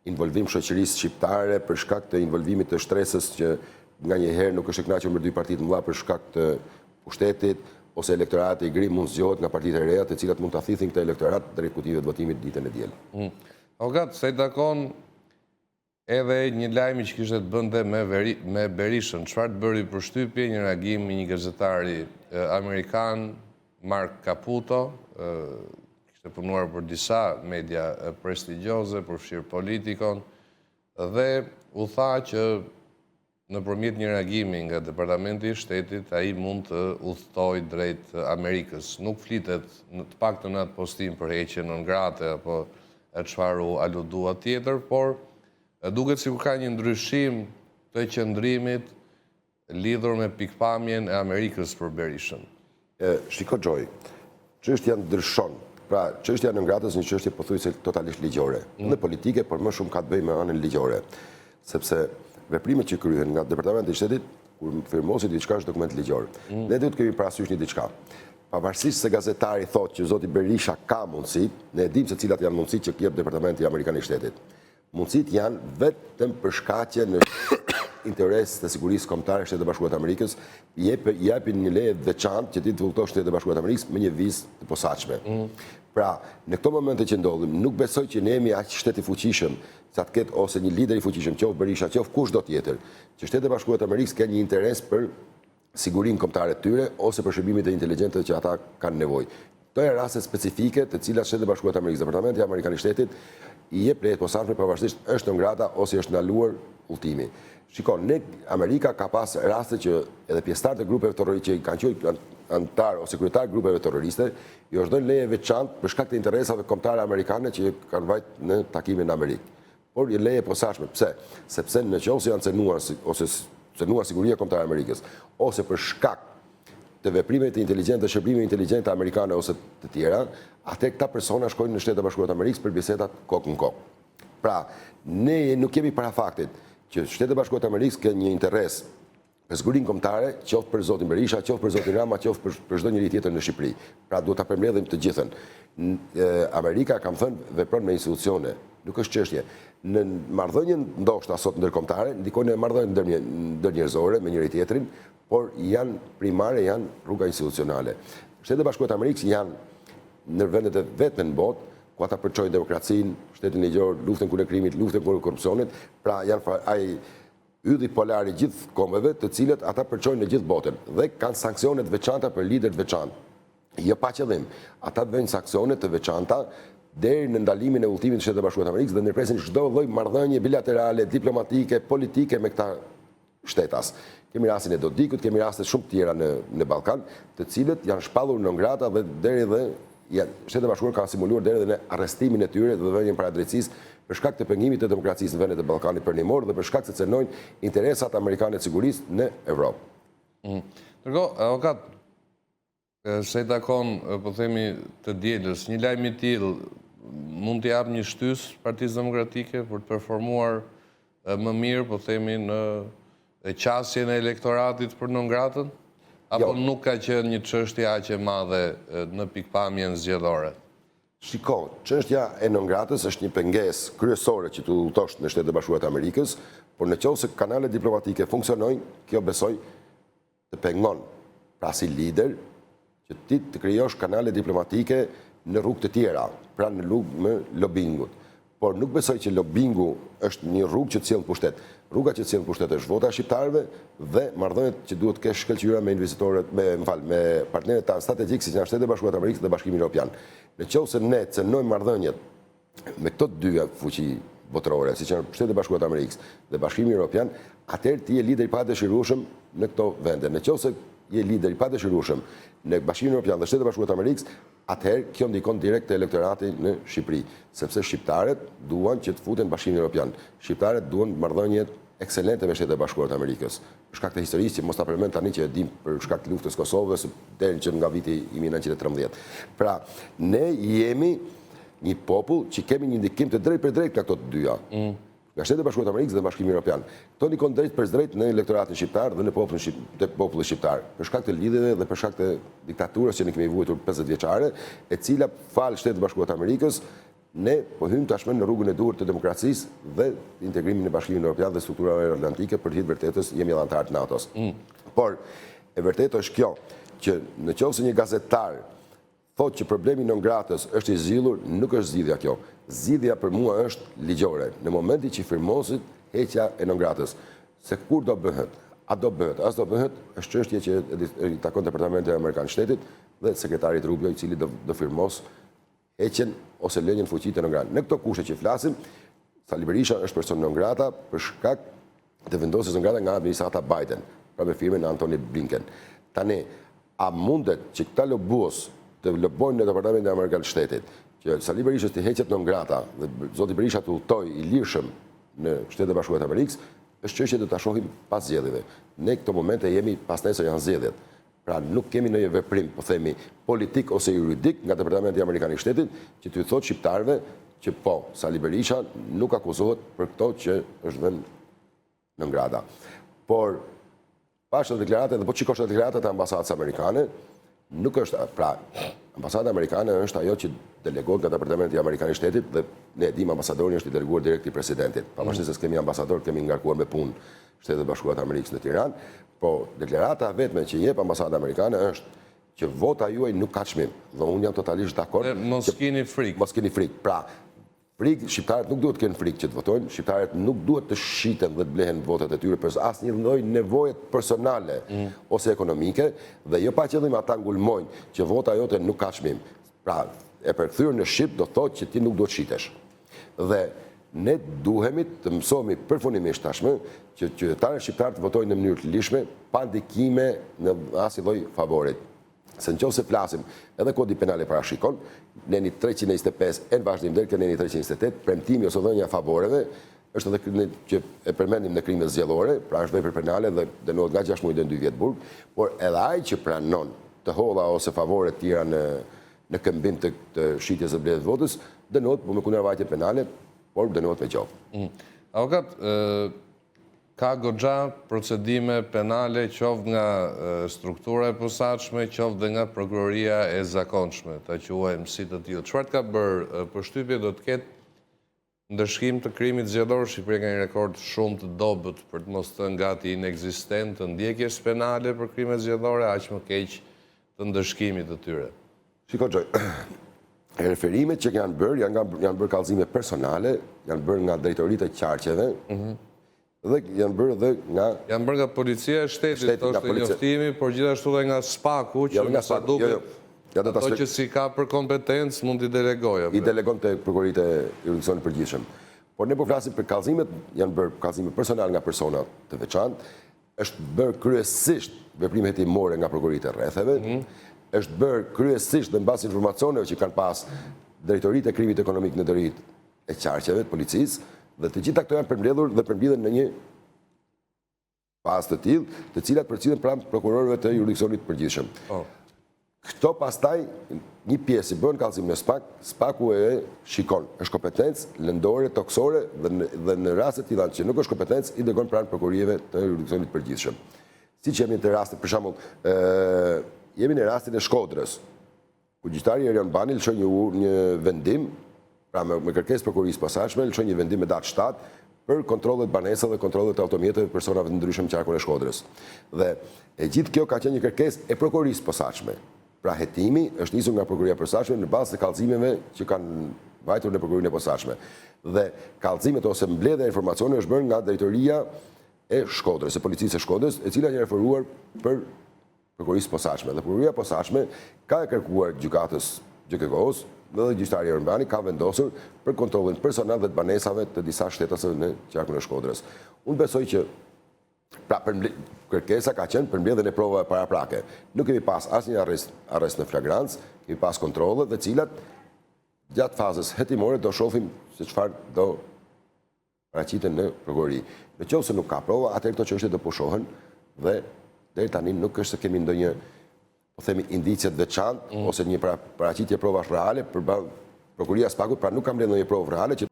involvim shoqërisë shqiptare për shkak të involvimit të shtresës që nga një herë nuk është e kënaqur me dy partitë mëdha për shkak të pushtetit, ose elektorati i gri mund zgjohet nga partitë e reja, të cilat mund ta thithin këtë elektorat drejt kutive të votimit ditën e diel. Avokat, se i takon edhe një lajmi që kishte të bënte me Berishën, çfarë të bëri përshtypje një reagim i një gazetari amerikan, Mark Caputo, kishte punuar për disa media prestigjioze, përfshirë Politikon, dhe u tha që nëpërmjet një reagimi nga Departamenti i Shtetit, ai mund të udhtojë drejt Amerikës. Nuk flitet të paktën në atë postim për heqjen non grate apo çfarë u aludua tjetër, por duket sikur ka një ndryshim të qëndrimit lidhur me pikpamjen e Amerikës për Berishën. Shiko Gjoj, çështja ndryshon. Pra, çështja e non gratës një çështje pothuajse totalisht ligjore. Dhe politike, por më shumë ka të bëjë me anën ligjore. Sepse veprimet që kryhen nga Departamenti i Shtetit, kur firmosit diçka është dokument ligjor. Ne duhet të kemi parasysh një diçka. Pavarësisht se gazetari thotë që zoti Berisha ka mundësi, ne e dimë se cilat janë mundësitë që jep Departamenti Amerikan i Shtetit. Mundësitë janë vetëm për shkaqe në interes të sigurisë kombëtare të Shtetit të Bashkuar të Amerikës, japin një leje veçantë që ti të udhëtosh Shtetin e Bashkuar të Amerikës me një vizë të posaçme. Pra, në këto momente që ndodhim, nuk besoj që ne jemi aq shtet i fuqishëm, sa të ketë ose një lider i fuqishëm, qoftë Berisha, qoftë kushdo tjetër, që Shteti i Bashkuar të Amerikës ka një interes për sigurinë kombëtare të tyre ose për shërbimet e inteligjente që ata kanë nevojë. Këto janë raste specifike të cilat Shteti i Bashkuar të Amerikës, Departamenti Amerikan i Shtetit i jep leje posaçme pavarësisht është non grata ose është ndaluar udhtimi. Shikon, Amerika ka pas raste që edhe pjesëtarët e grupeve terroriste që kanë qenë antar ose kryetar grupeve terroriste, i është dhënë leje veçantë për shkak të interesave kombëtare amerikane që kanë vajtë në takime në Amerikë. Por një leje posaçme. Pse? Sepse nëse janë cënuar ose cënuar siguria kombëtare e Amerikës, ose për shkak të veprimeve të inteligjente, shërbimeve inteligjente amerikane ose të tjera, atë këta persona shkojnë në Shtetet e Bashkuara të Amerikës për bisedat kokë në kokë. Pra, ne nuk kemi para faktit që Shtetet e Bashkuara të Amerikës kanë një interes për sigurinë kombëtare, qoftë për zotin Berisha, qoftë për zotin Rama, qoftë për çdo njeri tjetër në Shqipëri. Pra duhet ta përmbledhim të gjithën. Amerika, kam thënë, vepron me institucione, nuk është çështje. Në marrëdhënien ndoshta sot ndërkombëtare, ndikojnë në marrëdhënie ndërnjerëzore me njëri tjetrin, por janë primare, janë rruga institucionale. Shtetet e Bashkuara të Amerikës janë në vendet e vetme në botë ku ata përçojnë demokracinë, shtetin ligjor, luftën kundër krimit, luftën kundër korrupsionit, pra janë ai ydhi polar i gjithë kombeve, të cilët ata përçojnë në gjithë botën dhe kanë sanksione të veçanta për liderët veçantë. Jo pa qëllim, ata bëjnë sanksione të veçanta deri në ndalimin e udhëtimit të Shtetit të Bashkuar të Amerikës dhe ndërpresin çdo lloj marrëdhënie bilaterale, diplomatike, politike me këta shtetas. Kemi rastin e Dodikut, kemi raste shumë tjera në Ballkan, të cilët janë shpallur non grata dhe deri dhe Shtetet e Bashkuara kanë simuluar deri dhe në arrestimin e tyre dhe vënien para drejtësisë për shkak të pengimit të demokracisë në vendet e Ballkanit Perëndimor dhe për shkak se cënojnë interesat amerikane të sigurisë në Evropë. Ndërkohë, avokat, se i takon, po themi, të dielës, një lajm i tillë mund të jap një shtys Partisë Demokratike për të performuar më mirë, po themi, në qasjen e elektoratit për non gratën? Apo nuk ka qenë një çështje aq e madhe në pikpamjen zgjedhore? Shiko, çështja e non gratës është një pengesë kryesore që të udhëtosh në Shtetet e Bashkuara të Amerikës, por nëse kanalet diplomatike funksionojnë, kjo besoj të pengon pra si lider që ti të krijosh kanale diplomatike në rrugë të tjera, pra në rrugë me lobingut. Por nuk besoj që lobingu është një rrugë që të sjellë pushtet. Rruga që të sjellë pushtet është vota e shqiptarëve dhe marrëdhëniet që duhet të kesh shkëlqyera me investitorët, me partnerët tanë strategjik si janë Shtetet e Bashkuara të Amerikës dhe Bashkimi Evropian. Nëse ne cënojmë marrëdhëniet me këto dy fuqi botërore, siç janë Shtetet e Bashkuara të Amerikës dhe Bashkimi Evropian, atëherë ti je lider i padëshirueshëm në këto vende. Nëse je lider i padëshirueshëm në Bashkimin Evropian dhe Shtetet e Bashkuara të Amerikës, atëherë kjo ndikon direkt te elektorati në Shqipëri, sepse shqiptarët duan që të futen në Bashkimin Evropian. Shqiptarët duan marrëdhënie ekselente me Shtetet e Bashkuara të Amerikës. Për shkak të historisë që mos ta përmend tani që e dim për shkak të luftës Kosovës deri që nga viti 1913. Pra, ne jemi një popull që kemi një ndikim të drejtë për drejtë nga këto të dyja. Nga Shtetet e Bashkuara të Amerikës dhe Bashkimi Evropian. Këto ndikon drejt për drejt në elektoratin shqiptar dhe në popullin shqiptar. Për shkak të lidhjeve dhe për shkak të diktaturës që ne kemi vuajtur 50 vjeçare, e cila fal Shtetet e Bashkuara të Amerikës ne po hymë tashmë në rrugën e duhur të demokracisë dhe integrimin e Bashkimit Evropian dhe strukturave atlantike, për hir vërtetës jemi anëtar të NATO-s. Por e vërtetë është kjo që në qoftë se një gazetar thotë që problemi non gratës është i zgjidhur, nuk është zgjidhja kjo. Zgjidhja për mua është ligjore. Në momentin që firmosit heqja e non gratës, se kur do bëhet, a do bëhet, as do bëhet, është çështje që i takon Departamentit Amerikan Shtetit dhe sekretarit Rubio, i cili do firmos heqjen ose lënien fuqitë non grata. Në këto kushte që flasim, Sali Berisha është person non grata për shkak të vendosjes non grata nga administrata Biden, pra me firmën Antony Blinken. Tani, a mundet që këta lobuos të lobojnë në Departamentin Amerikan Shtetit, që Sali Berisha të heqet non grata dhe zoti Berisha të udhtoj i lirshëm në Shtetet e Bashkuara të Amerikës, është çështje që ta shohim pas zgjedhjeve. Ne këto momente jemi pas nesër janë zgjedhjet. Pra nuk kemi ndonjë veprim, po themi, politik ose juridik nga Departamenti Amerikan i Shtetit që t'u thotë shqiptarëve që po, Sali Berisha nuk akuzohet për këto që është vënë non grata. Por pashë deklaratat dhe po çikosh deklaratat e ambasadës amerikane, nuk është, pra, ambasada amerikane është ajo që delegohet nga Departamenti Amerikan i Shtetit dhe ne dim ambasadori është i deleguar direkt i presidentit. Pavarësisht se kemi ambasador, kemi ngarkuar me punë Shtetet e Bashkuara të Amerikës në Tiranë, po deklarata vetme që jep ambasada amerikane është që vota juaj nuk ka çmim. Dhe unë jam totalisht dakord. Mos keni frikë. Mos keni frikë. Pra, frikë, shqiptarët nuk duhet të kenë frikë që të votojnë, shqiptarët nuk duhet të shiten dhe të blehen votat e tyre për asnjë lloj nevoje personale ose ekonomike, dhe jo pa qëllim ata ngulmojnë që vota jote nuk ka çmim. Pra, e përkthyer në shqip do thotë që ti nuk duhet shitesh. Dhe ne duhemi të mësohemi përfundimisht tashmë që qytetarët shqiptarë të votojnë në mënyrë të lishme, pa ndikime në asnjë lloj favorit. Se nëse flasim, edhe kodi penale parashikon, neni 325 e në vazhdim deri ke neni 328, premtimi ose dhënia favoreve është edhe që e përmendim në krimet zgjedhore, pra është vepër penale dhe dënohet nga 6 muaj deri në 2 vjet burg, por edhe ai që pranon të holla ose favore të tjera në këmbim të shitjes së mbledhjes votës, dënohet me kundërvajtje penale, por dënohet me gjallë. Avokat, ka goxha procedime penale qoftë nga struktura e posaçme, qoftë dhe nga prokuroria e zakonshme, ta quajmë si të tillë. Çfarë ka bërë përshtypje do të ketë ndëshkim të krimit zgjedhor? Shqipëria ka një rekord shumë të dobët, për të mos thënë gati inekzistent, të ndjekjes penale për krimet zgjedhore, aq më keq të ndëshkimit të tyre. Shiko Gjoj, referimet që janë bërë kallëzime personale, janë bërë nga drejtoritë e qarqeve, dhe janë bërë dhe nga... Janë bërë nga policia e shtetit, to është njoftimi, por gjithashtu dhe nga SPAK-u, që më sa duket, ato që si ka për kompetencë mund t'i delegojë. I delegon të prokurorit e jurisdiksionit përgjithshëm. Por ne po flasim për kallëzimet, janë bërë kallëzime personal nga persona të veçantë, është bërë kryesisht veprime hetimore nga prokurorit e rretheve, është bërë kryesisht dhe mbas informacioneve që kanë pas drejtoritë e krimit ekonomik në drejt e qarqeve të policisë, dhe të gjitha këto janë përmbledhur dhe përmbledhen në një pas të tillë, të cilat përcillen pranë prokurorëve të jurisdiksionit përgjithshëm. Këto pastaj një pjesë i bën kallëzim në SPAK, SPAK-u e shikon, është kompetencë lëndore, toksore dhe në raste të tilla që nuk është kompetencë i dërgon pranë prokurorive të jurisdiksionit përgjithshëm. Siç jemi në raste, për shembull, jemi në rastin e Shkodrës, ku gjyqtari Erion Bani lëshoi një vendim, pra me kërkesë prokurorisë posaçme, lëshoi një vendim me datë 7 për kontrollet banesa dhe kontrollet e automjeteve të personave të ndryshëm në qarkun e Shkodrës. Dhe e gjithë kjo ka qenë një kërkesë e prokurorisë posaçme. Pra hetimi është nisur nga prokuroria posaçme në bazë të kallëzimeve që kanë vajtur në prokurorinë e posaçme. Dhe kallëzimet ose mbledhja e informacione është bërë nga drejtoria e Shkodrës, e policisë së Shkodrës, e cila është referuar për prokurorisë posaçme. Dhe prokuroria posaçme ka kërkuar gjykatës GKK-s dhe gjyqtari Erion Bani ka vendosur për kontrollin personal dhe të banesave të disa shtetësve në qarkun e Shkodrës. Unë besoj që pra kërkesa ka qenë për mbledhjen e provave paraprake. Nuk kemi pas asnjë arrest në flagrancë, kemi pas kontrolle dhe cilat gjatë fazës hetimore do shohim se çfarë do paraqiten në prokurori. Nëse nuk ka prova, atëherë këto çështje do pushohen dhe deri tani nuk është se kemi ndonjë, po themi, indicie të veçantë ose një paraqitje provash reale përballë prokuroria SPAK-ut, pra nuk kam mbledhur ndonjë provë reale që